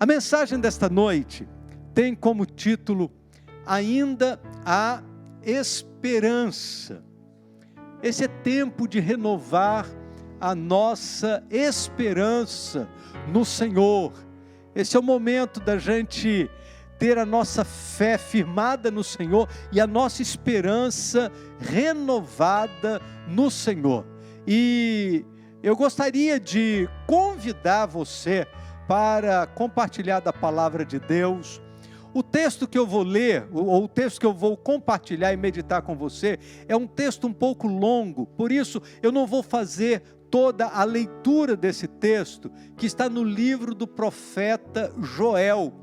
A mensagem desta noite tem como título Ainda há Esperança. Esse é tempo de renovar a nossa esperança no Senhor. Esse é o momento da gente ter a nossa fé firmada no Senhor e a nossa esperança renovada no Senhor. E eu gostaria de convidar você para compartilhar da palavra de Deus. O texto que eu vou ler, ou o texto que eu vou compartilhar e meditar com você, é um texto um pouco longo, por isso eu não vou fazer toda a leitura desse texto, que está no livro do profeta Joel,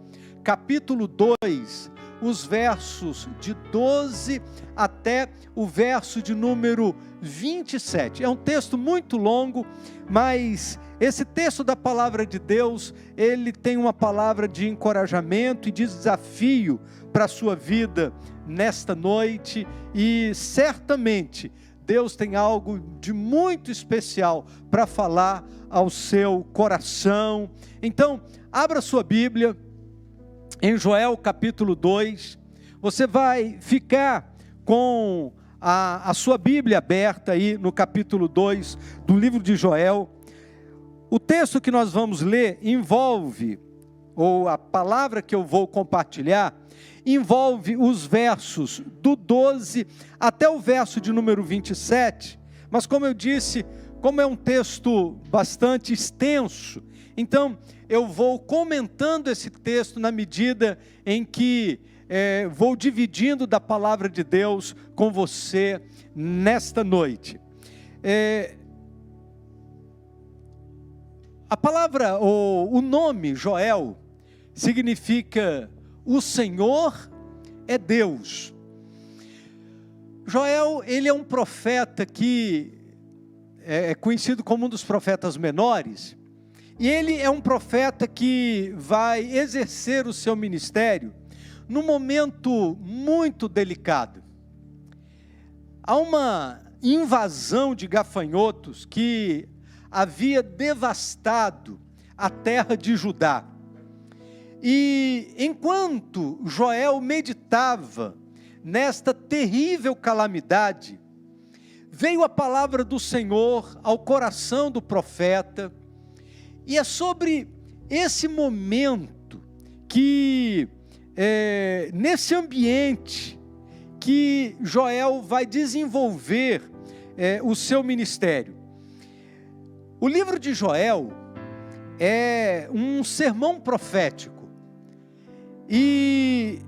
capítulo 2, os versos de 12 até o verso de número 27. É um texto muito longo, mas esse texto da palavra de Deus, ele tem uma palavra de encorajamento e de desafio para a sua vida nesta noite, e certamente Deus tem algo de muito especial para falar ao seu coração. Então, abra sua Bíblia em Joel capítulo 2, você vai ficar com a sua Bíblia aberta aí no capítulo 2 do livro de Joel. O texto que nós vamos ler envolve, ou a palavra que eu vou compartilhar, envolve os versos do 12 até o verso de número 27, mas como eu disse, como é um texto bastante extenso, então eu vou comentando esse texto na medida em que vou dividindo da palavra de Deus com você nesta noite. A palavra, o nome Joel, significa o Senhor é Deus. Joel, ele é um profeta que é conhecido como um dos profetas menores, e ele é um profeta que vai exercer o seu ministério num momento muito delicado. Há uma invasão de gafanhotos que havia devastado a terra de Judá. E enquanto Joel meditava nesta terrível calamidade, veio a palavra do Senhor ao coração do profeta, e é sobre esse momento que, nesse ambiente, que Joel vai desenvolver o seu ministério. O livro de Joel é um sermão profético, e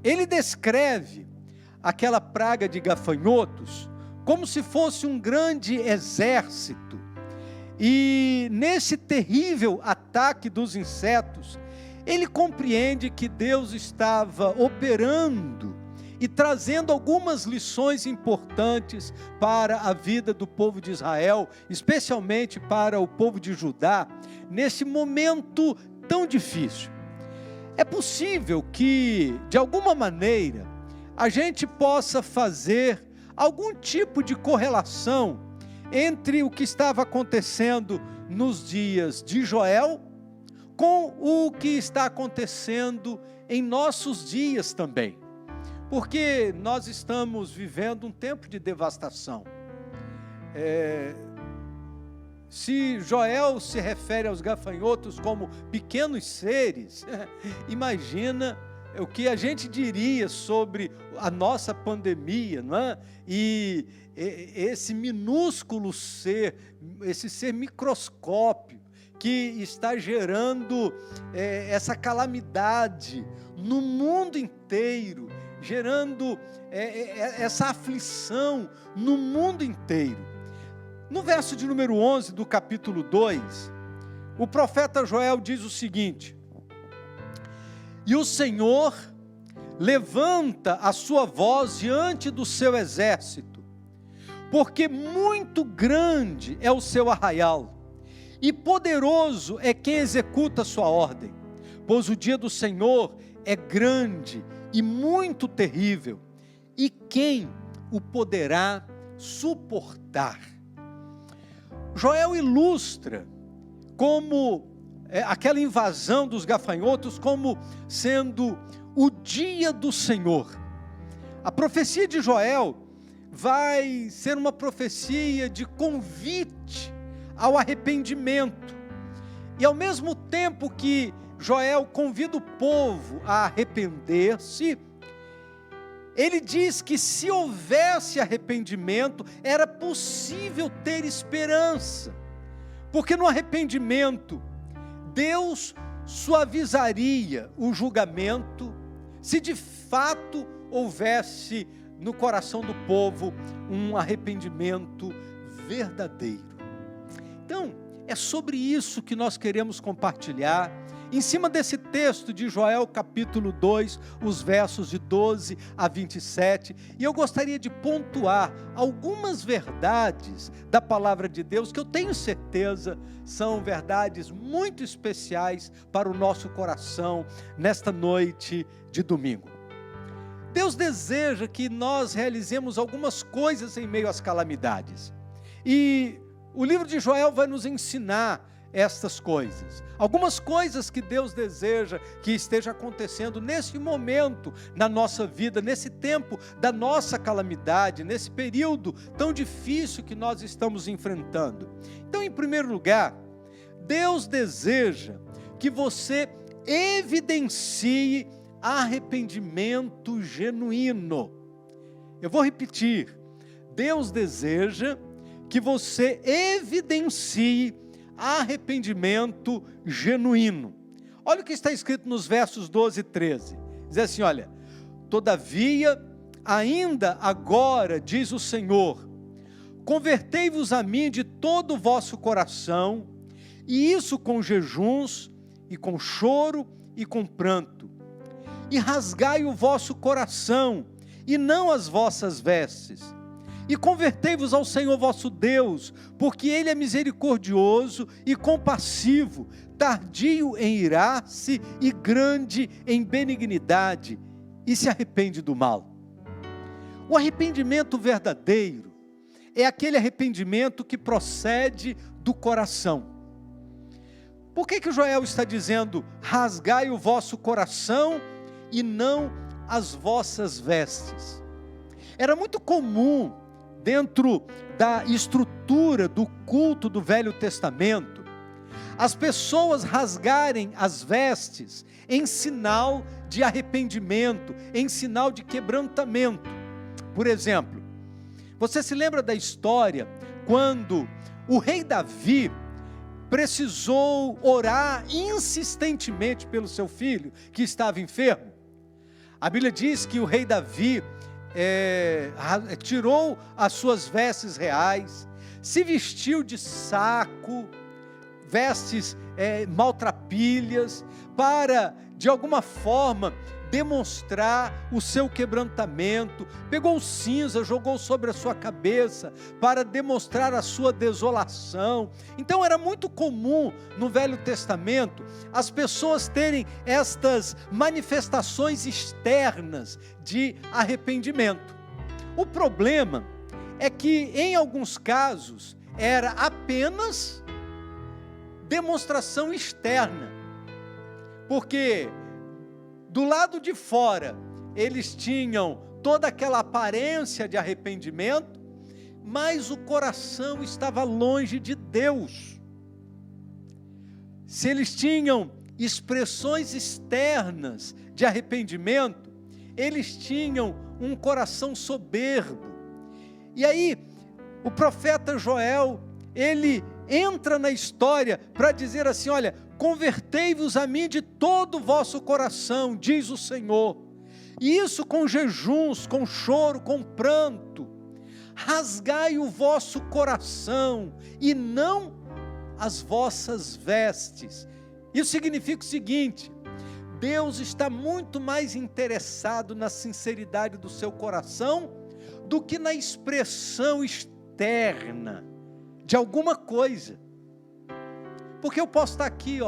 ele descreve aquela praga de gafanhotos como se fosse um grande exército, e nesse terrível ataque dos insetos, ele compreende que Deus estava operando e trazendo algumas lições importantes para a vida do povo de Israel, especialmente para o povo de Judá, nesse momento tão difícil. É possível que, de alguma maneira, a gente possa fazer algum tipo de correlação entre o que estava acontecendo nos dias de Joel com o que está acontecendo em nossos dias também. Porque nós estamos vivendo um tempo de devastação. Se Joel se refere aos gafanhotos como pequenos seres, imagina o que a gente diria sobre a nossa pandemia, não é? E esse minúsculo ser, esse ser microscópio, que está gerando essa calamidade no mundo inteiro, gerando essa aflição no mundo inteiro. No verso de número 11 do capítulo 2, o profeta Joel diz o seguinte: e o Senhor levanta a sua voz diante do seu exército, porque muito grande é o seu arraial, e poderoso é quem executa a sua ordem, pois o dia do Senhor é grande e muito terrível, e quem o poderá suportar? Joel ilustra como aquela invasão dos gafanhotos como sendo o dia do Senhor. A profecia de Joel vai ser uma profecia de convite ao arrependimento. E ao mesmo tempo que Joel convida o povo a arrepender-se, ele diz que se houvesse arrependimento, era possível ter esperança. Porque no arrependimento, Deus suavizaria o julgamento, se de fato houvesse no coração do povo um arrependimento verdadeiro. Então, é sobre isso que nós queremos compartilhar, em cima desse texto de Joel capítulo 2, os versos de 12 a 27, e eu gostaria de pontuar algumas verdades da palavra de Deus, que eu tenho certeza são verdades muito especiais para o nosso coração, nesta noite de domingo. Deus deseja que nós realizemos algumas coisas em meio às calamidades, e o livro de Joel vai nos ensinar estas coisas, algumas coisas que Deus deseja que esteja acontecendo nesse momento na nossa vida, nesse tempo da nossa calamidade, nesse período tão difícil que nós estamos enfrentando. Então, em primeiro lugar, Deus deseja que você evidencie arrependimento genuíno. Eu vou repetir, Deus deseja que você evidencie arrependimento genuíno. Olha o que está escrito nos versos 12 e 13. Diz assim, olha: todavia, ainda agora, diz o Senhor, convertei-vos a mim de todo o vosso coração, e isso com jejuns, e com choro, e com pranto, e rasgai o vosso coração, e não as vossas vestes, e convertei-vos ao Senhor vosso Deus, porque Ele é misericordioso e compassivo, tardio em irar-se e grande em benignidade, e se arrepende do mal. O arrependimento verdadeiro é aquele arrependimento que procede do coração. Por que Joel está dizendo, rasgai o vosso coração e não as vossas vestes? Era muito comum, dentro da estrutura do culto do Velho Testamento, as pessoas rasgarem as vestes em sinal de arrependimento, em sinal de quebrantamento. Por exemplo, você se lembra da história quando o rei Davi precisou orar insistentemente pelo seu filho que estava enfermo? A Bíblia diz que o rei Davi tirou as suas vestes reais, se vestiu de saco, vestes maltrapilhas, para de alguma forma demonstrar o seu quebrantamento, pegou cinza, jogou sobre a sua cabeça, para demonstrar a sua desolação. Então era muito comum no Velho Testamento, as pessoas terem estas manifestações externas de arrependimento. O problema é que em alguns casos era apenas demonstração externa, porque do lado de fora, eles tinham toda aquela aparência de arrependimento, mas o coração estava longe de Deus. Se eles tinham expressões externas de arrependimento, eles tinham um coração soberbo. E aí, o profeta Joel, ele entra na história para dizer assim, olha, convertei-vos a mim de todo o vosso coração, diz o Senhor, e isso com jejuns, com choro, com pranto, rasgai o vosso coração, e não as vossas vestes. Isso significa o seguinte, Deus está muito mais interessado na sinceridade do seu coração, do que na expressão externa de alguma coisa. Porque eu posso estar aqui,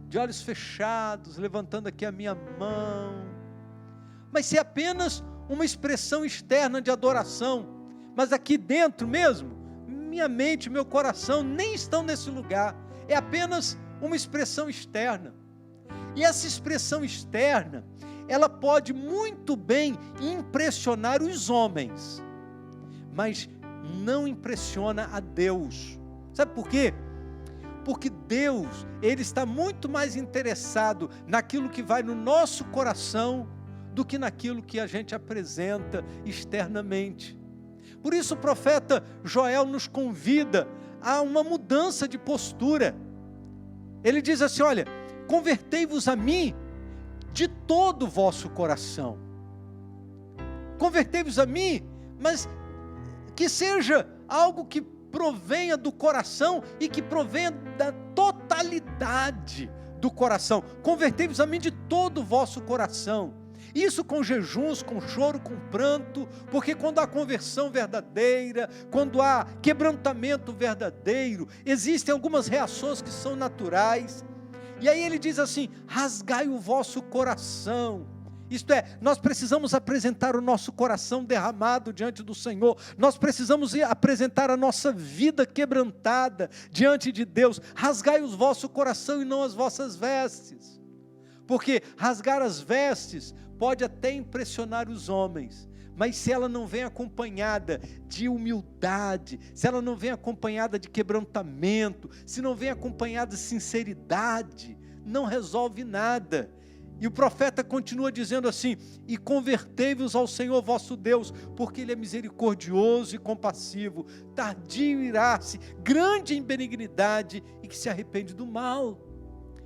de olhos fechados, levantando aqui a minha mão, mas se é apenas uma expressão externa de adoração, mas aqui dentro mesmo, minha mente, meu coração nem estão nesse lugar, é apenas uma expressão externa. E essa expressão externa, ela pode muito bem impressionar os homens, mas não impressiona a Deus. Sabe por quê? Porque Deus, Ele está muito mais interessado naquilo que vai no nosso coração do que naquilo que a gente apresenta externamente. Por isso o profeta Joel nos convida a uma mudança de postura. Ele diz assim, olha, convertei-vos a mim de todo o vosso coração. Convertei-vos a mim, mas que seja algo que provenha do coração e que provenha da totalidade do coração. Convertei-vos a mim de todo o vosso coração. Isso com jejuns, com choro, com pranto, porque quando há conversão verdadeira, quando há quebrantamento verdadeiro, existem algumas reações que são naturais. E aí ele diz assim, rasgai o vosso coração. Isto é, nós precisamos apresentar o nosso coração derramado diante do Senhor, nós precisamos apresentar a nossa vida quebrantada diante de Deus. Rasgai o vosso coração e não as vossas vestes, porque rasgar as vestes pode até impressionar os homens, mas se ela não vem acompanhada de humildade, se ela não vem acompanhada de quebrantamento, se não vem acompanhada de sinceridade, não resolve nada. E o profeta continua dizendo assim, e convertei-vos ao Senhor vosso Deus, porque Ele é misericordioso e compassivo, tardio em irar-se, grande em benignidade e que se arrepende do mal.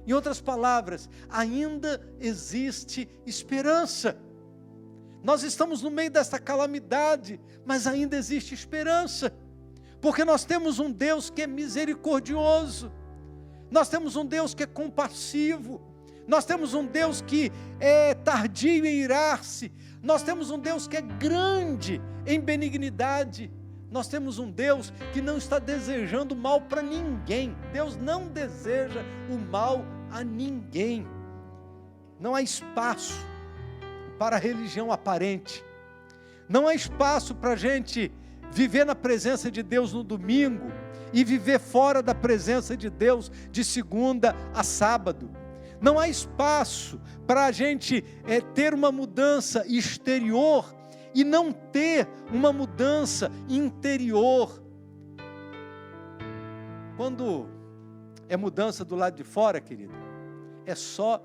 Em outras palavras, ainda existe esperança. Nós estamos no meio dessa calamidade, mas ainda existe esperança, porque nós temos um Deus que é misericordioso, nós temos um Deus que é compassivo, nós temos um Deus que é tardio em irar-se, nós temos um Deus que é grande em benignidade, nós temos um Deus que não está desejando mal para ninguém. Deus não deseja o mal a ninguém. Não há espaço para a religião aparente, não há espaço para a gente viver na presença de Deus no domingo e viver fora da presença de Deus de segunda a sábado. Não há espaço para a gente ter uma mudança exterior e não ter uma mudança interior. Quando é mudança do lado de fora, querido, é só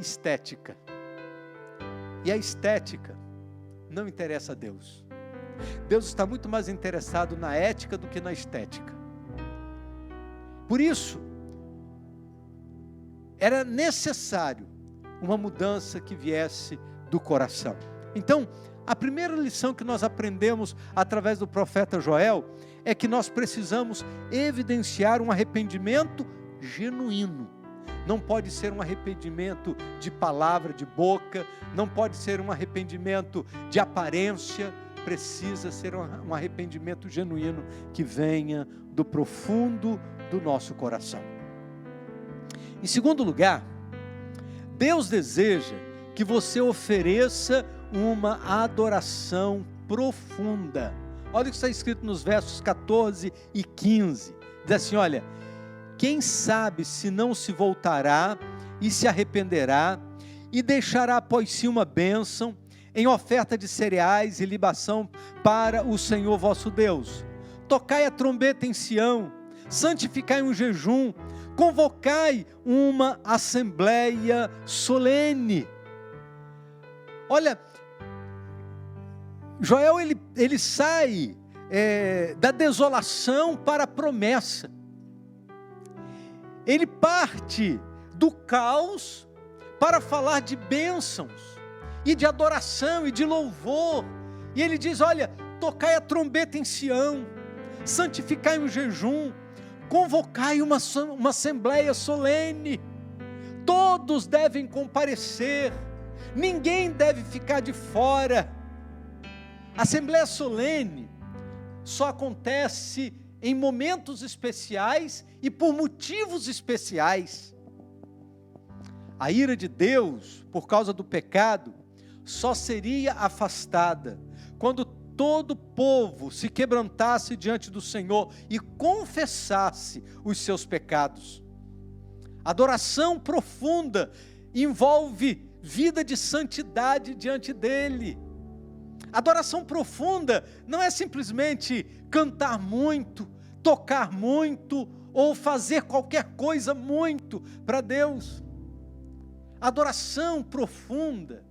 estética. E a estética não interessa a Deus. Deus está muito mais interessado na ética do que na estética. Por isso, era necessário uma mudança que viesse do coração. Então, a primeira lição que nós aprendemos através do profeta Joel é que nós precisamos evidenciar um arrependimento genuíno. Não pode ser um arrependimento de palavra, de boca, não pode ser um arrependimento de aparência, precisa ser um arrependimento genuíno que venha do profundo do nosso coração. Em segundo lugar, Deus deseja que você ofereça uma adoração profunda. Olha o que está escrito nos versos 14 e 15. Diz assim, olha, quem sabe se não se voltará e se arrependerá e deixará após si uma bênção em oferta de cereais e libação para o Senhor vosso Deus. Tocai a trombeta em Sião, santificai um jejum, convocai uma assembleia solene. Olha, Joel ele sai da desolação para a promessa. Ele parte do caos para falar de bênçãos e de adoração e de louvor. E ele diz, olha, tocai a trombeta em Sião, santificai um jejum, convocai uma assembleia solene, todos devem comparecer, ninguém deve ficar de fora. A assembleia solene só acontece em momentos especiais e por motivos especiais. A ira de Deus, por causa do pecado, só seria afastada quando todo o povo se quebrantasse diante do Senhor e confessasse os seus pecados. Adoração profunda envolve vida de santidade diante dele. Adoração profunda não é simplesmente cantar muito, tocar muito ou fazer qualquer coisa muito para Deus. Adoração profunda,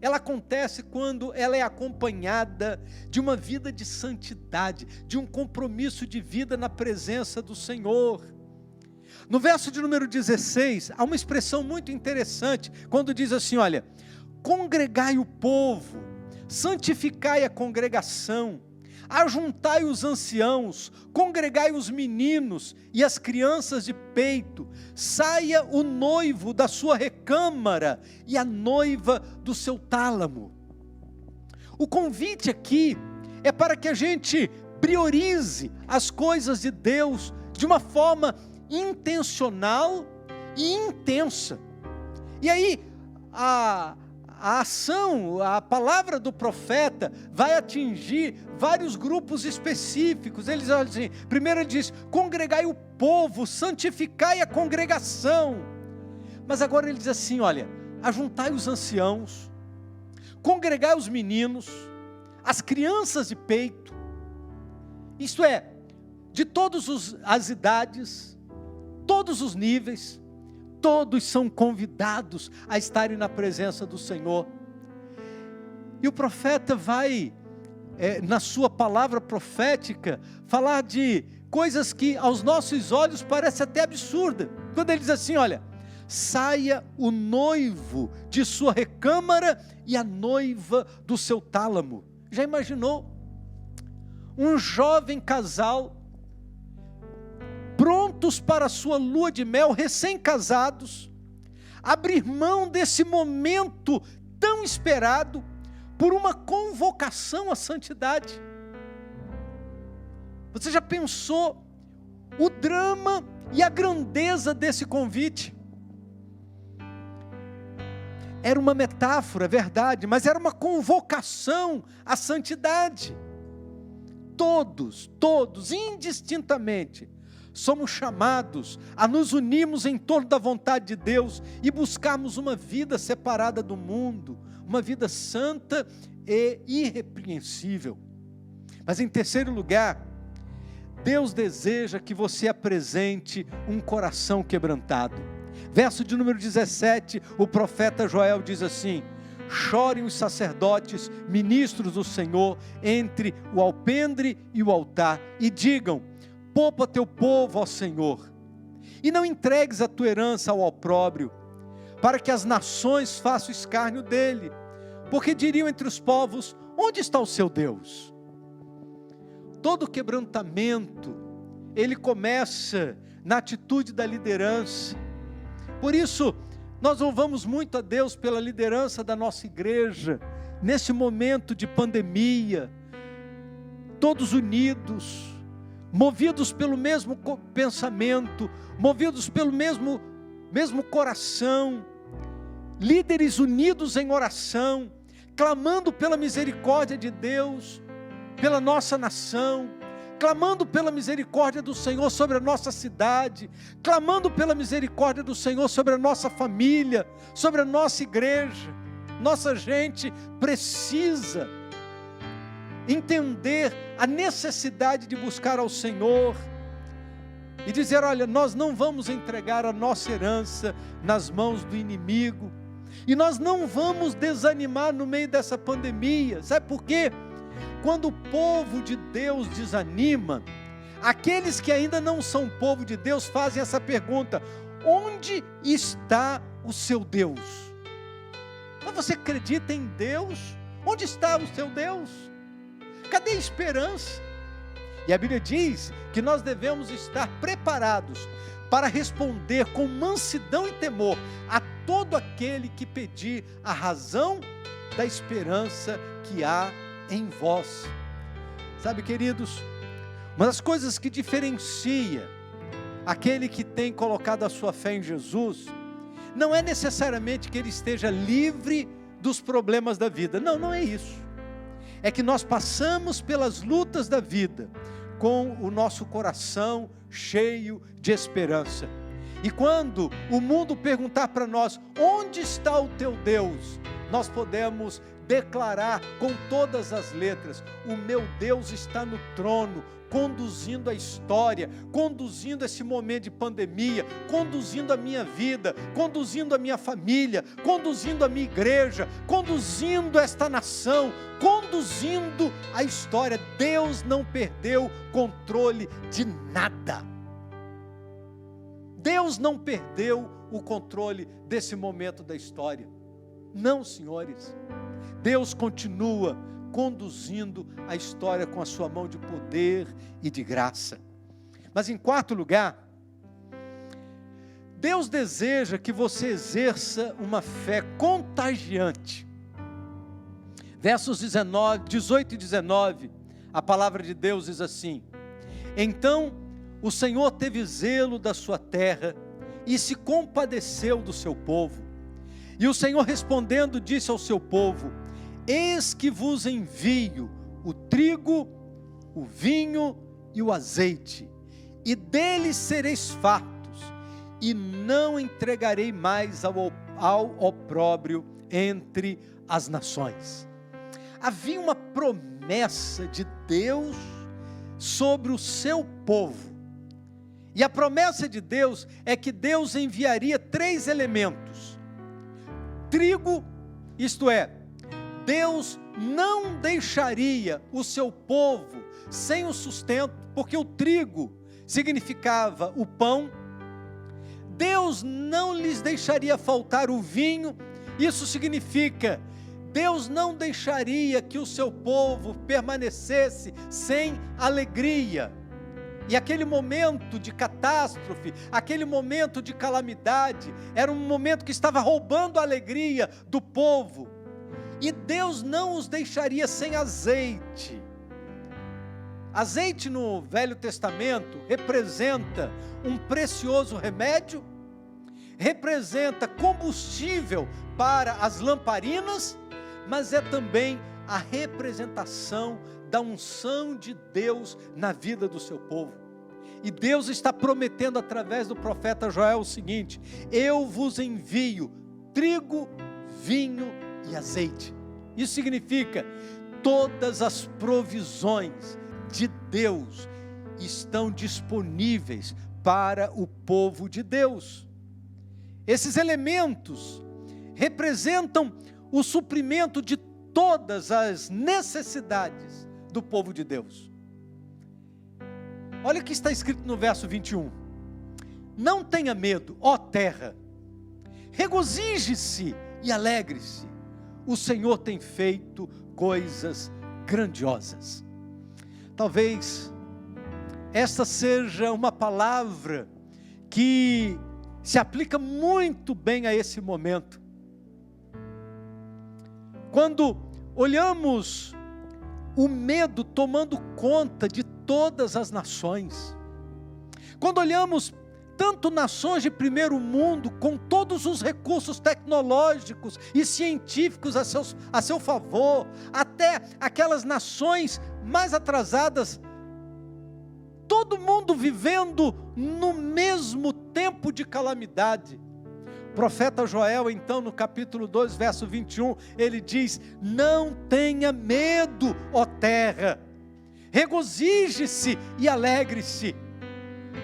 ela acontece quando ela é acompanhada de uma vida de santidade, de um compromisso de vida na presença do Senhor. No verso de número 16, há uma expressão muito interessante, quando diz assim, olha, congregai o povo, santificai a congregação, ajuntai os anciãos, congregai os meninos e as crianças de peito, saia o noivo da sua recâmara e a noiva do seu tálamo. O convite aqui é para que a gente priorize as coisas de Deus de uma forma intencional e intensa. E aí, a ação, a palavra do profeta vai atingir vários grupos específicos. Eles olham assim, primeiro ele diz, congregai o povo, santificai a congregação. Mas agora ele diz assim, olha, ajuntai os anciãos, congregai os meninos, as crianças de peito, isto é, de todas as idades, todos os níveis, todos são convidados a estarem na presença do Senhor. E o profeta vai, na sua palavra profética, falar de coisas que aos nossos olhos parece até absurda. Quando ele diz assim, olha, saia o noivo de sua recâmara e a noiva do seu tálamo. Já imaginou? Um jovem casal, prontos para a sua lua de mel, recém-casados, abrir mão desse momento tão esperado por uma convocação à santidade. Você já pensou o drama e a grandeza desse convite? Era uma metáfora, é verdade, mas era uma convocação à santidade. Todos, indistintamente, somos chamados a nos unirmos em torno da vontade de Deus e buscarmos uma vida separada do mundo, uma vida santa e irrepreensível. Mas em terceiro lugar, Deus deseja que você apresente um coração quebrantado. Verso de número 17, o profeta Joel diz assim, chorem os sacerdotes, ministros do Senhor, entre o alpendre e o altar, e digam, poupa teu povo, ó Senhor, e não entregues a tua herança ao opróbrio, para que as nações façam escárnio dele, porque diriam entre os povos, onde está o seu Deus? Todo quebrantamento, ele começa na atitude da liderança. Por isso, nós louvamos muito a Deus pela liderança da nossa igreja, nesse momento de pandemia, todos unidos, movidos pelo mesmo pensamento, movidos pelo mesmo coração, líderes unidos em oração, clamando pela misericórdia de Deus, pela nossa nação, clamando pela misericórdia do Senhor sobre a nossa cidade, clamando pela misericórdia do Senhor sobre a nossa família, sobre a nossa igreja. Nossa gente precisa entender a necessidade de buscar ao Senhor e dizer, olha, nós não vamos entregar a nossa herança nas mãos do inimigo, e nós não vamos desanimar no meio dessa pandemia. Sabe por quê? Quando o povo de Deus desanima, aqueles que ainda não são povo de Deus fazem essa pergunta, onde está o seu Deus? Mas você acredita em Deus? Onde está o seu Deus? Cadê a esperança? E a Bíblia diz que nós devemos estar preparados para responder com mansidão e temor a todo aquele que pedir a razão da esperança que há em vós. Sabe, queridos, uma das coisas que diferencia aquele que tem colocado a sua fé em Jesus, não é necessariamente que ele esteja livre dos problemas da vida. Não, não é isso. É que nós passamos pelas lutas da vida com o nosso coração cheio de esperança. E quando o mundo perguntar para nós, onde está o teu Deus? Nós podemos declarar com todas as letras, o meu Deus está no trono, conduzindo a história, conduzindo esse momento de pandemia, conduzindo a minha vida, conduzindo a minha família, conduzindo a minha igreja, conduzindo esta nação, conduzindo a história. Deus não perdeu controle de nada. Deus não perdeu o controle desse momento da história. Não, senhores. Deus continua conduzindo a história com a sua mão de poder e de graça. Mas em quarto lugar, Deus deseja que você exerça uma fé contagiante. Versos 18 e 19, a palavra de Deus diz assim: então o Senhor teve zelo da sua terra e se compadeceu do seu povo. E o Senhor respondendo disse ao seu povo: eis que vos envio o trigo, o vinho e o azeite, e deles sereis fartos, e não entregarei mais ao opróbrio entre as nações. Havia uma promessa de Deus sobre o seu povo. E a promessa de Deus é que Deus enviaria 3 elementos. Trigo, isto é, Deus não deixaria o seu povo sem o sustento, porque o trigo significava o pão. Deus não lhes deixaria faltar o vinho, isso significa, Deus não deixaria que o seu povo permanecesse sem alegria. E aquele momento de catástrofe, aquele momento de calamidade, era um momento que estava roubando a alegria do povo. E Deus não os deixaria sem azeite. Azeite no Velho Testamento representa um precioso remédio, representa combustível para as lamparinas, mas é também a representação da unção de Deus na vida do seu povo. E Deus está prometendo através do profeta Joel o seguinte: eu vos envio trigo, vinho e azeite. Isso significa, todas as provisões de Deus estão disponíveis para o povo de Deus. Esses elementos representam o suprimento de todas as necessidades do povo de Deus. Olha o que está escrito no verso 21. Não tenha medo, ó terra, regozije-se e alegre-se, o Senhor tem feito coisas grandiosas. Talvez esta seja uma palavra que se aplica muito bem a esse momento. Quando olhamos o medo tomando conta de todas as nações, quando olhamos tanto nações de primeiro mundo, com todos os recursos tecnológicos e científicos a seu favor, até aquelas nações mais atrasadas, todo mundo vivendo no mesmo tempo de calamidade. O profeta Joel, então, no capítulo 2, verso 21, ele diz: não tenha medo, ó terra, regozije-se e alegre-se,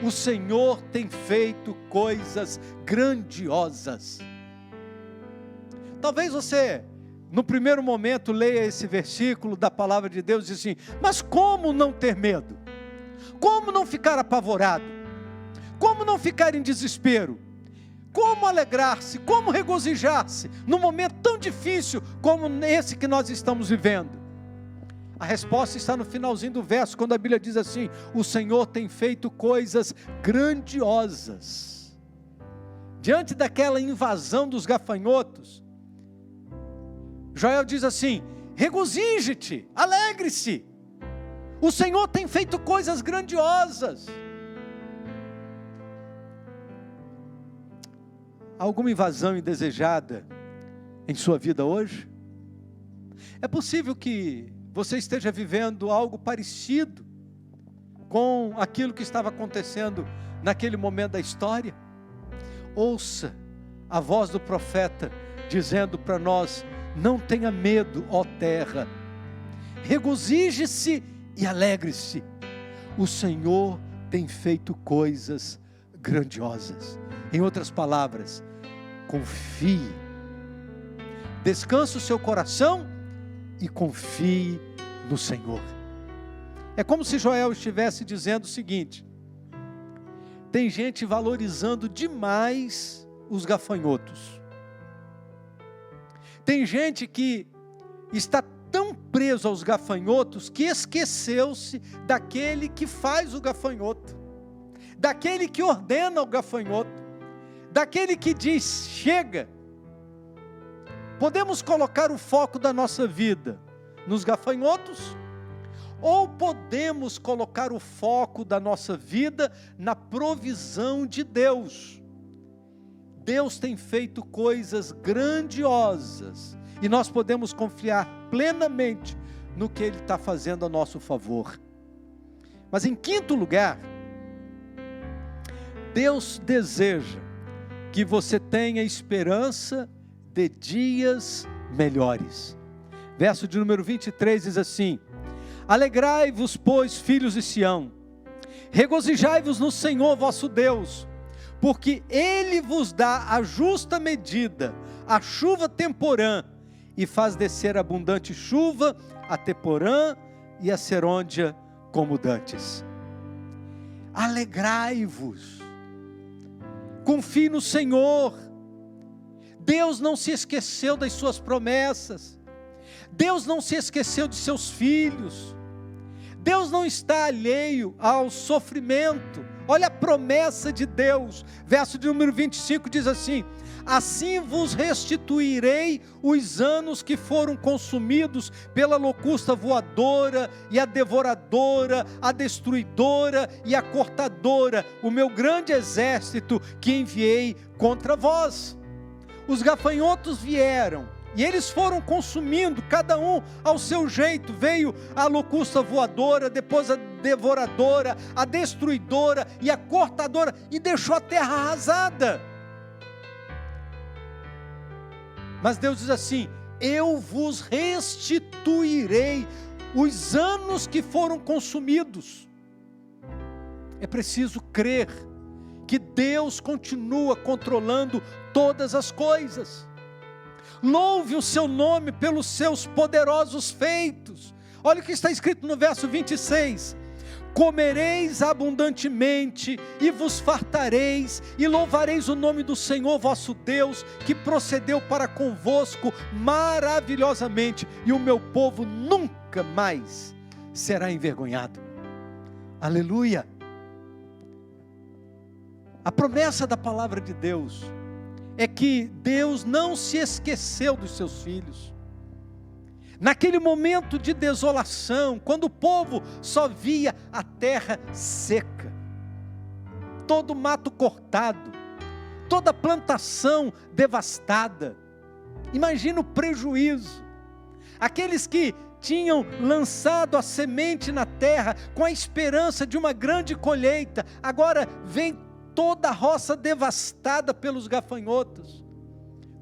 o Senhor tem feito coisas grandiosas. Talvez você, no primeiro momento, leia esse versículo da palavra de Deus e diz assim: mas como não ter medo? Como não ficar apavorado? Como não ficar em desespero? Como alegrar-se? Como regozijar-se num momento tão difícil como esse que nós estamos vivendo? A resposta está no finalzinho do verso, quando a Bíblia diz assim: o Senhor tem feito coisas grandiosas. Diante daquela invasão dos gafanhotos, Joel diz assim: regozije-te, alegre-se, o Senhor tem feito coisas grandiosas. Alguma invasão indesejada em sua vida hoje? É possível que você esteja vivendo algo parecido com aquilo que estava acontecendo naquele momento da história. ouça a voz do profeta dizendo para nós: não tenha medo, ó terra, regozije-se e alegre-se, o Senhor tem feito coisas grandiosas. Em outras palavras, confie, descanse o seu coração e confie no Senhor. É como se Joel estivesse dizendo o seguinte: tem gente valorizando demais os gafanhotos. Tem gente que está tão preso aos gafanhotos que esqueceu-se daquele que faz o gafanhoto, daquele que ordena o gafanhoto, daquele que diz: chega. Podemos colocar o foco da nossa vida nos gafanhotos, ou podemos colocar o foco da nossa vida na provisão de Deus. Deus tem feito coisas grandiosas e nós podemos confiar plenamente no que Ele está fazendo a nosso favor. Mas em quinto lugar, Deus deseja que você tenha esperança de dias melhores. Verso de número 23 diz assim: alegrai-vos, pois, filhos de Sião, regozijai-vos no Senhor vosso Deus, porque Ele vos dá a justa medida, a chuva temporã, e faz descer abundante chuva, a temporã e a serôndia como dantes. Alegrai-vos, confie no Senhor. Deus não se esqueceu das suas promessas, Deus não se esqueceu de seus filhos, Deus não está alheio ao sofrimento. Olha a promessa de Deus, verso de número 25 diz assim: assim vos restituirei os anos que foram consumidos pela locusta voadora e a devoradora, a destruidora e a cortadora, o meu grande exército que enviei contra vós. Os gafanhotos vieram e eles foram consumindo, cada um ao seu jeito. Veio a locusta voadora, depois a devoradora, a destruidora e a cortadora, e deixou a terra arrasada. Mas Deus diz assim: eu vos restituirei os anos que foram consumidos. É preciso crer que Deus continua controlando todas as coisas. Louve o seu nome pelos seus poderosos feitos. Olha o que está escrito no verso 26: comereis abundantemente e vos fartareis, e louvareis o nome do Senhor vosso Deus, que procedeu para convosco maravilhosamente, e o meu povo nunca mais será envergonhado. Aleluia! A promessa da palavra de Deus é que Deus não se esqueceu dos seus filhos. Naquele momento de desolação, quando o povo só via a terra seca, todo o mato cortado, toda a plantação devastada, imagina o prejuízo. Aqueles que tinham lançado a semente na terra com a esperança de uma grande colheita, agora vem toda a roça devastada pelos gafanhotos,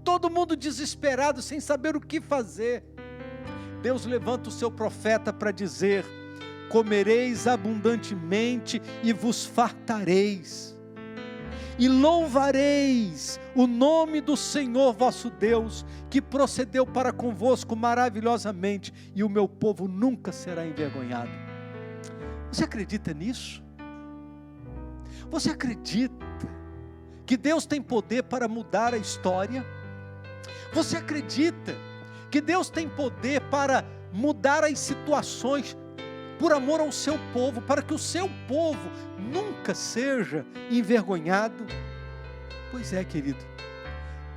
todo mundo desesperado, sem saber o que fazer. Deus levanta o seu profeta para dizer: comereis abundantemente e vos fartareis, e louvareis o nome do Senhor vosso Deus, que procedeu para convosco maravilhosamente, e o meu povo nunca será envergonhado. Você acredita nisso? Você acredita que Deus tem poder para mudar a história? Você acredita que Deus tem poder para mudar as situações por amor ao seu povo, para que o seu povo nunca seja envergonhado? Pois é, querido,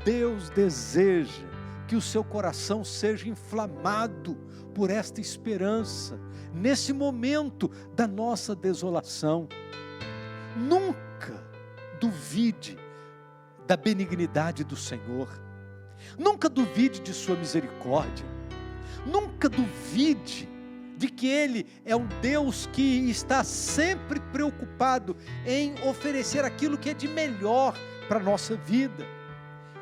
Deus deseja que o seu coração seja inflamado por esta esperança, nesse momento da nossa desolação. Nunca duvide da benignidade do Senhor, nunca duvide de sua misericórdia, nunca duvide de que Ele é um Deus que está sempre preocupado em oferecer aquilo que é de melhor para a nossa vida.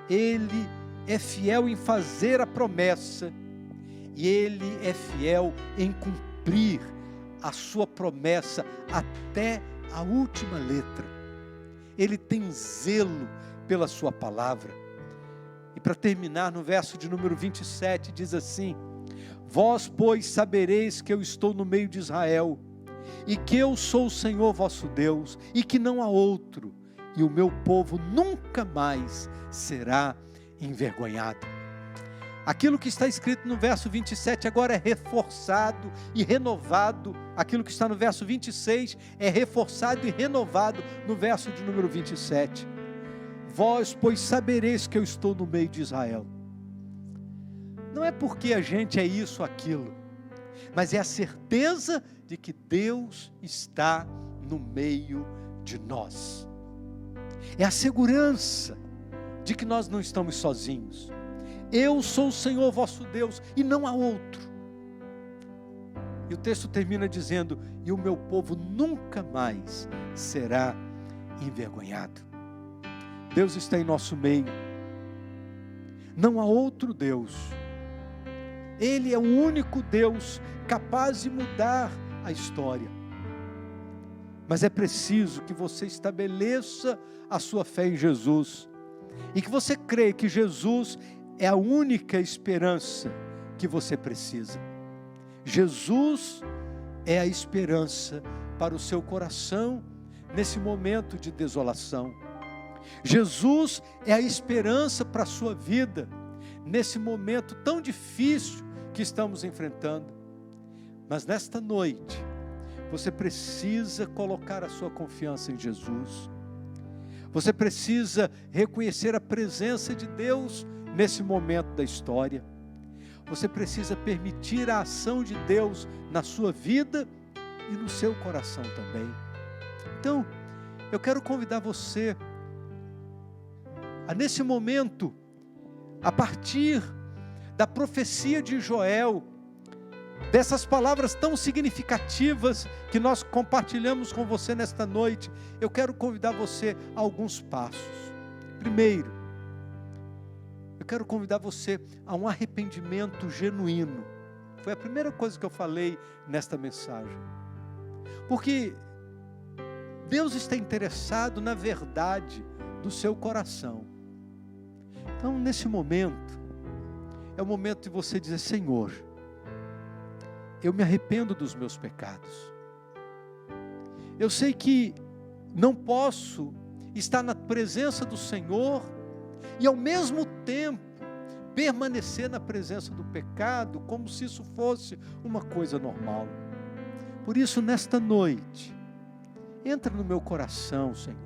Ele é fiel em fazer a promessa, e Ele é fiel em cumprir a sua promessa até a última letra. Ele tem zelo pela sua palavra. E para terminar, no verso de número 27, diz assim: vós, pois, sabereis que eu estou no meio de Israel, e que eu sou o Senhor vosso Deus, e que não há outro, e o meu povo nunca mais será envergonhado. Aquilo que está escrito no verso 27 agora é reforçado e renovado. Aquilo que está no verso 26 é reforçado e renovado no verso de número 27. Vós, pois, sabereis que eu estou no meio de Israel. Não é porque a gente é isso ou aquilo, mas é a certeza de que Deus está no meio de nós. É a segurança de que nós não estamos sozinhos. Eu sou o Senhor vosso Deus e não há outro. E o texto termina dizendo: e o meu povo nunca mais será envergonhado. Deus está em nosso meio. Não há outro Deus. Ele é o único Deus capaz de mudar a história. Mas é preciso que você estabeleça a sua fé em Jesus, e que você creia que Jesus é a única esperança que você precisa. Jesus é a esperança para o seu coração nesse momento de desolação. Jesus é a esperança para a sua vida nesse momento tão difícil que estamos enfrentando. Mas nesta noite, você precisa colocar a sua confiança em Jesus. Você precisa reconhecer a presença de Deus nesse momento da história. Você precisa permitir a ação de Deus na sua vida e no seu coração também. Então, eu quero convidar você a, nesse momento, a partir da profecia de Joel, dessas palavras tão significativas que nós compartilhamos com você nesta noite, eu quero convidar você a alguns passos. Primeiro, eu quero convidar você a um arrependimento genuíno. Foi a primeira coisa que eu falei nesta mensagem. Porque Deus está interessado na verdade do seu coração. Então, nesse momento, é o momento de você dizer: Senhor, eu me arrependo dos meus pecados. Eu sei que não posso estar na presença do Senhor e ao mesmo tempo permanecer na presença do pecado como se isso fosse uma coisa normal. Por isso, nesta noite, entra no meu coração, Senhor.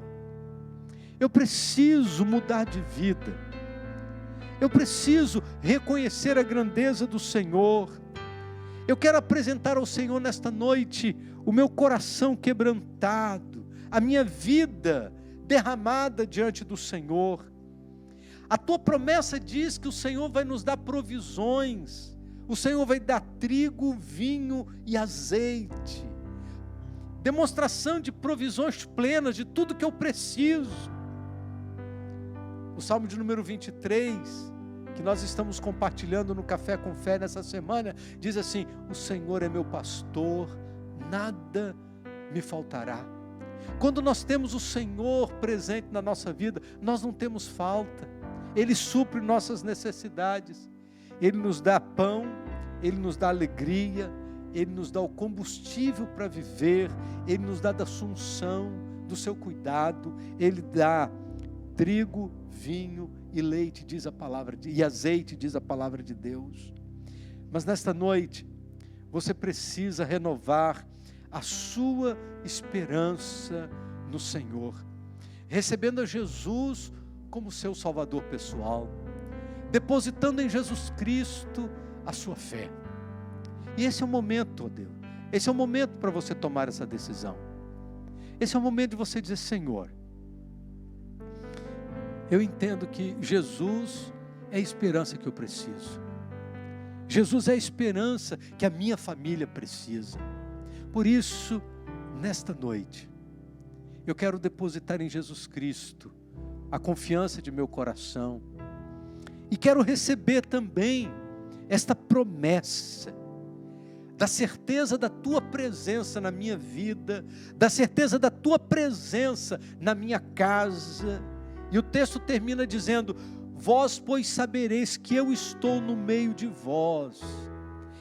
Eu preciso mudar de vida. Eu preciso reconhecer a grandeza do Senhor. Eu quero apresentar ao Senhor nesta noite o meu coração quebrantado, a minha vida derramada diante do Senhor. A tua promessa diz que o Senhor vai nos dar provisões, o Senhor vai dar trigo, vinho e azeite, demonstração de provisões plenas, de tudo que eu preciso. O Salmo de número 23, que nós estamos compartilhando no Café com Fé nessa semana, diz assim: o Senhor é meu pastor, nada me faltará. Quando nós temos o Senhor presente na nossa vida, nós não temos falta. Ele supre nossas necessidades, Ele nos dá pão, Ele nos dá alegria, Ele nos dá o combustível para viver, Ele nos dá da sua unção, do seu cuidado, Ele dá trigo, vinho e leite, diz a palavra, e azeite, diz a palavra de Deus. Mas nesta noite, você precisa renovar a sua esperança no Senhor, recebendo a Jesus como seu Salvador pessoal, depositando em Jesus Cristo a sua fé. E esse é o momento, ó Deus, esse é o momento para você tomar essa decisão. Esse é o momento de você dizer: Senhor, eu entendo que Jesus é a esperança que eu preciso. Jesus é a esperança que a minha família precisa. Por isso, nesta noite, eu quero depositar em Jesus Cristo a confiança de meu coração. E quero receber também esta promessa, da certeza da tua presença na minha vida, da certeza da tua presença na minha casa. E o texto termina dizendo: vós, pois, sabereis que eu estou no meio de vós.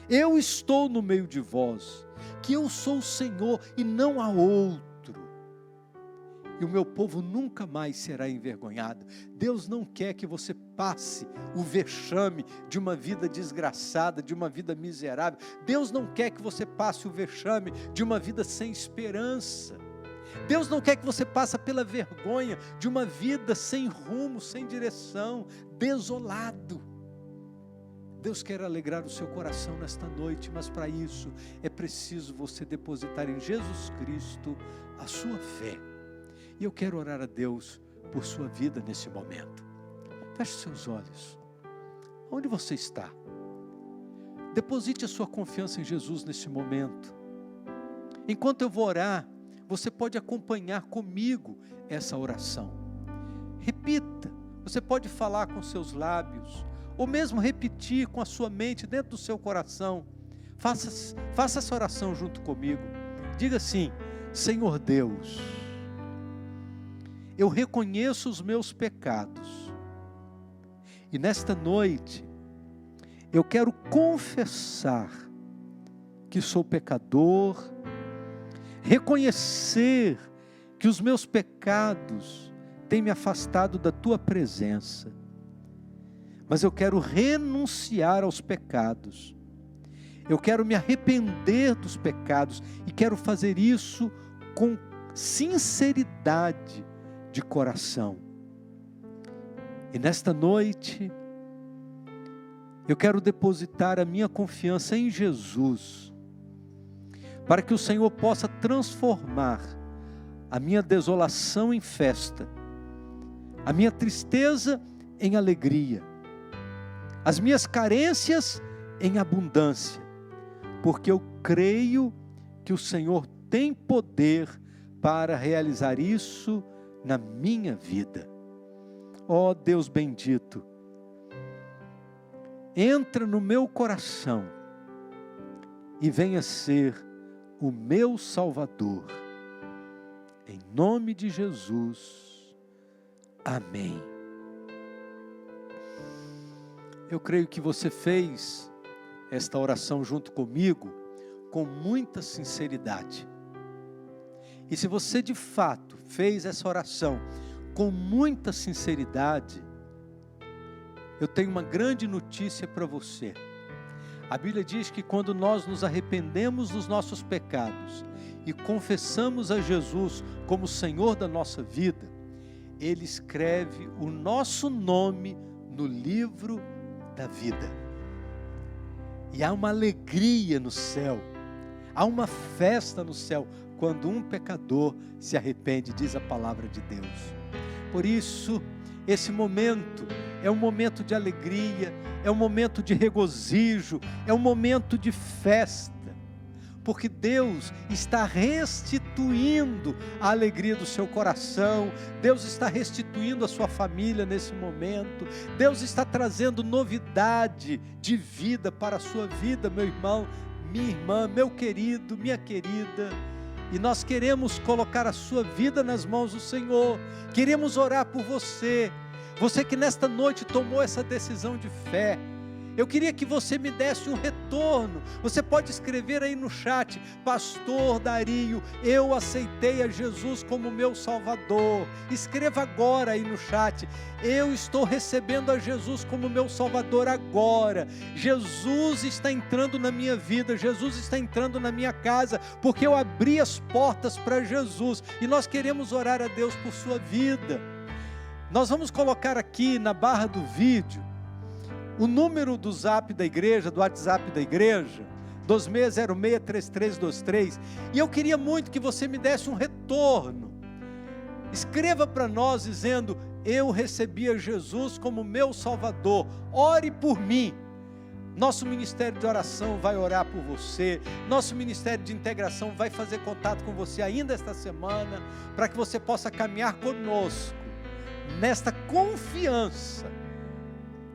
Eu estou no meio de vós, que eu sou o Senhor e não há outro. E o meu povo nunca mais será envergonhado. Deus não quer que você passe o vexame de uma vida desgraçada, de uma vida miserável. Deus não quer que você passe o vexame de uma vida sem esperança. Deus não quer que você passe pela vergonha de uma vida sem rumo, sem direção, desolado. Deus quer alegrar o seu coração nesta noite, mas para isso é preciso você depositar em Jesus Cristo a sua fé. E eu quero orar a Deus por sua vida nesse momento. Feche seus olhos. Onde você está? Deposite a sua confiança em Jesus nesse momento. Enquanto eu vou orar, você pode acompanhar comigo essa oração. Repita. Você pode falar com seus lábios, ou mesmo repetir com a sua mente dentro do seu coração. Faça essa oração junto comigo. Diga assim: Senhor Deus, eu reconheço os meus pecados, e nesta noite, eu quero confessar que sou pecador, reconhecer que os meus pecados têm me afastado da tua presença, mas eu quero renunciar aos pecados, eu quero me arrepender dos pecados, e quero fazer isso com sinceridade de coração. E nesta noite, eu quero depositar a minha confiança em Jesus, para que o Senhor possa transformar a minha desolação em festa, a minha tristeza em alegria, as minhas carências em abundância, porque eu creio que o Senhor tem poder para realizar isso na minha vida. Ó Deus bendito, entra no meu coração e venha ser o meu Salvador. Em nome de Jesus, amém. Eu creio que você fez esta oração junto comigo com muita sinceridade. E se você de fato fez essa oração com muita sinceridade, eu tenho uma grande notícia para você. A Bíblia diz que quando nós nos arrependemos dos nossos pecados e confessamos a Jesus como Senhor da nossa vida, Ele escreve o nosso nome no livro da vida. E há uma alegria no céu, há uma festa no céu, quando um pecador se arrepende, diz a palavra de Deus. Por isso, esse momento é um momento de alegria, é um momento de regozijo, é um momento de festa, porque Deus está restituindo a alegria do seu coração, Deus está restituindo a sua família nesse momento, Deus está trazendo novidade de vida para a sua vida, meu irmão, minha irmã, meu querido, minha querida. E nós queremos colocar a sua vida nas mãos do Senhor, queremos orar por você, você que nesta noite tomou essa decisão de fé. Eu queria que você me desse um retorno. Você pode escrever aí no chat: Pastor Dario, eu aceitei a Jesus como meu Salvador. Escreva agora aí no chat: eu estou recebendo a Jesus como meu Salvador agora. Jesus está entrando na minha vida, Jesus está entrando na minha casa, porque eu abri as portas para Jesus. E nós queremos orar a Deus por sua vida. Nós vamos colocar aqui na barra do vídeo o número do zap da igreja, do WhatsApp da igreja, 26063323, e eu queria muito que você me desse um retorno. Escreva para nós dizendo: eu recebi a Jesus como meu Salvador, ore por mim. Nosso ministério de oração vai orar por você, nosso ministério de integração vai fazer contato com você ainda esta semana, para que você possa caminhar conosco nesta confiança,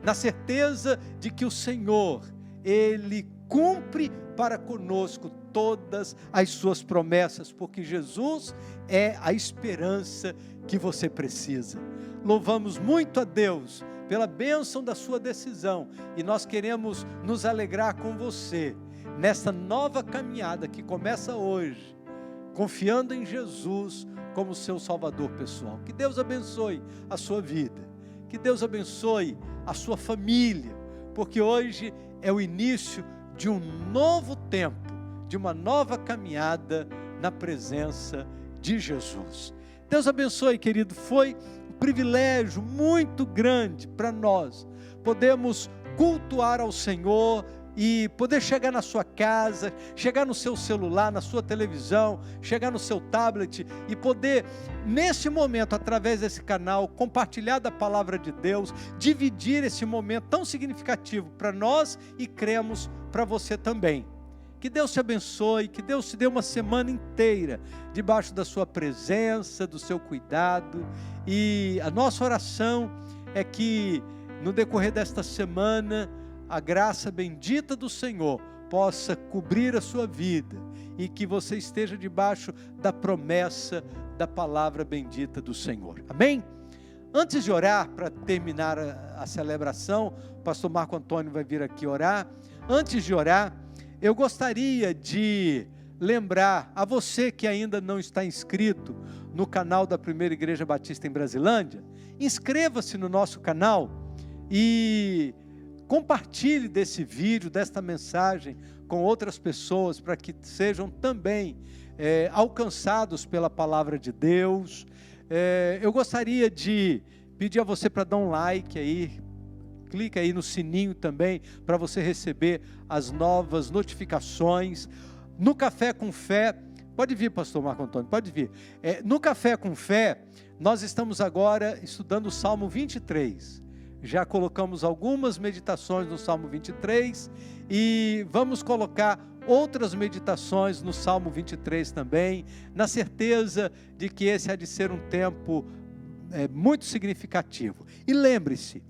na certeza de que o Senhor, Ele cumpre para conosco todas as suas promessas, porque Jesus é a esperança que você precisa. Louvamos muito a Deus pela bênção da sua decisão, e nós queremos nos alegrar com você, nessa nova caminhada que começa hoje, confiando em Jesus como seu Salvador pessoal. Que Deus abençoe a sua vida, que Deus abençoe a sua família, porque hoje é o início de um novo tempo, de uma nova caminhada na presença de Jesus. Deus abençoe, querido. Foi um privilégio muito grande para nós podemos cultuar ao Senhor e poder chegar na sua casa, chegar no seu celular, na sua televisão, chegar no seu tablet e poder, nesse momento, através desse canal, compartilhar da palavra de Deus, dividir esse momento tão significativo para nós e cremos para você também. Que Deus te abençoe, que Deus te dê uma semana inteira debaixo da sua presença, do seu cuidado, e a nossa oração é que no decorrer desta semana a graça bendita do Senhor possa cobrir a sua vida e que você esteja debaixo da promessa da palavra bendita do Senhor. Amém? Antes de orar, para terminar a celebração, o pastor Marco Antônio vai vir aqui orar. Antes de orar, eu gostaria de lembrar a você que ainda não está inscrito no canal da Primeira Igreja Batista em Brasilândia, inscreva-se no nosso canal e compartilhe desse vídeo, desta mensagem com outras pessoas, para que sejam também alcançados pela palavra de Deus. Eu gostaria de pedir a você para dar um like aí, clica aí no sininho também, para você receber as novas notificações. No Café com Fé, pode vir, pastor Marco Antônio, pode vir. No Café com Fé, nós estamos agora estudando o Salmo 23. Já colocamos algumas meditações no Salmo 23 e vamos colocar outras meditações no Salmo 23 também, na certeza de que esse há de ser um tempo muito significativo. E lembre-se,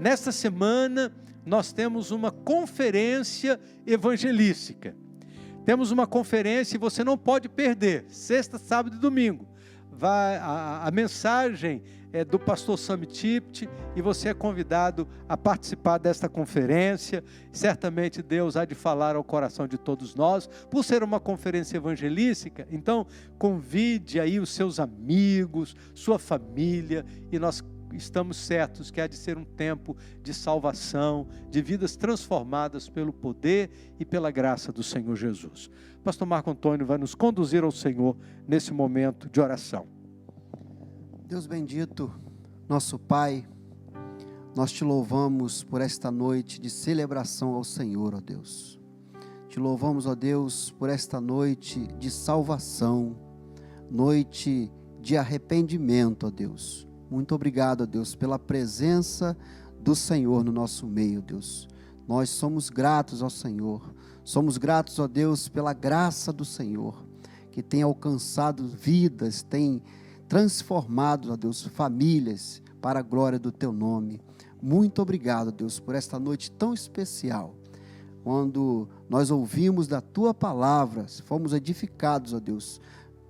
nesta semana nós temos uma conferência evangelística. Temos uma conferência e você não pode perder, sexta, sábado e domingo. A mensagem é do pastor Sam Tipt e você é convidado a participar desta conferência. Certamente Deus há de falar ao coração de todos nós, por ser uma conferência evangelística. Então convide aí os seus amigos, sua família, e nós estamos certos que há de ser um tempo de salvação, de vidas transformadas pelo poder e pela graça do Senhor Jesus. Pastor Marco Antônio vai nos conduzir ao Senhor nesse momento de oração. Deus bendito, nosso Pai, nós te louvamos por esta noite de celebração ao Senhor, ó Deus. Te louvamos, ó Deus, por esta noite de salvação, noite de arrependimento, ó Deus. Muito obrigado, ó Deus, pela presença do Senhor no nosso meio, Deus. Nós somos gratos ao Senhor, somos gratos, ó Deus, pela graça do Senhor, que tem alcançado vidas, tem transformado, ó Deus, famílias para a glória do Teu nome. Muito obrigado, Deus, por esta noite tão especial, quando nós ouvimos da Tua palavra, fomos edificados, ó Deus,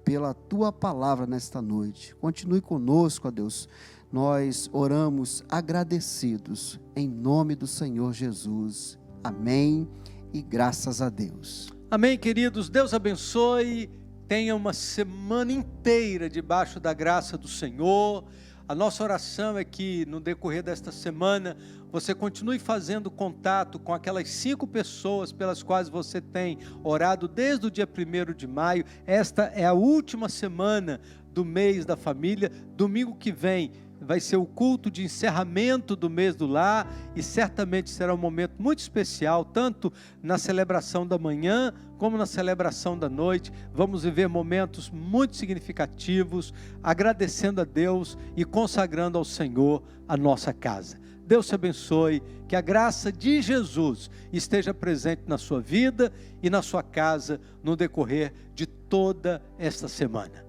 pela Tua palavra nesta noite. Continue conosco, ó Deus, nós oramos agradecidos, em nome do Senhor Jesus. Amém e graças a Deus. Amém, queridos. Deus abençoe. Tenha uma semana inteira debaixo da graça do Senhor. A nossa oração é que no decorrer desta semana você continue fazendo contato com aquelas 5 pessoas pelas quais você tem orado desde o dia 1º de maio. Esta é a última semana do mês da família. Domingo que vem vai ser o culto de encerramento do mês do lar e certamente será um momento muito especial, tanto na celebração da manhã como na celebração da noite. Vamos viver momentos muito significativos, agradecendo a Deus e consagrando ao Senhor a nossa casa. Deus te abençoe, que a graça de Jesus esteja presente na sua vida e na sua casa no decorrer de toda esta semana.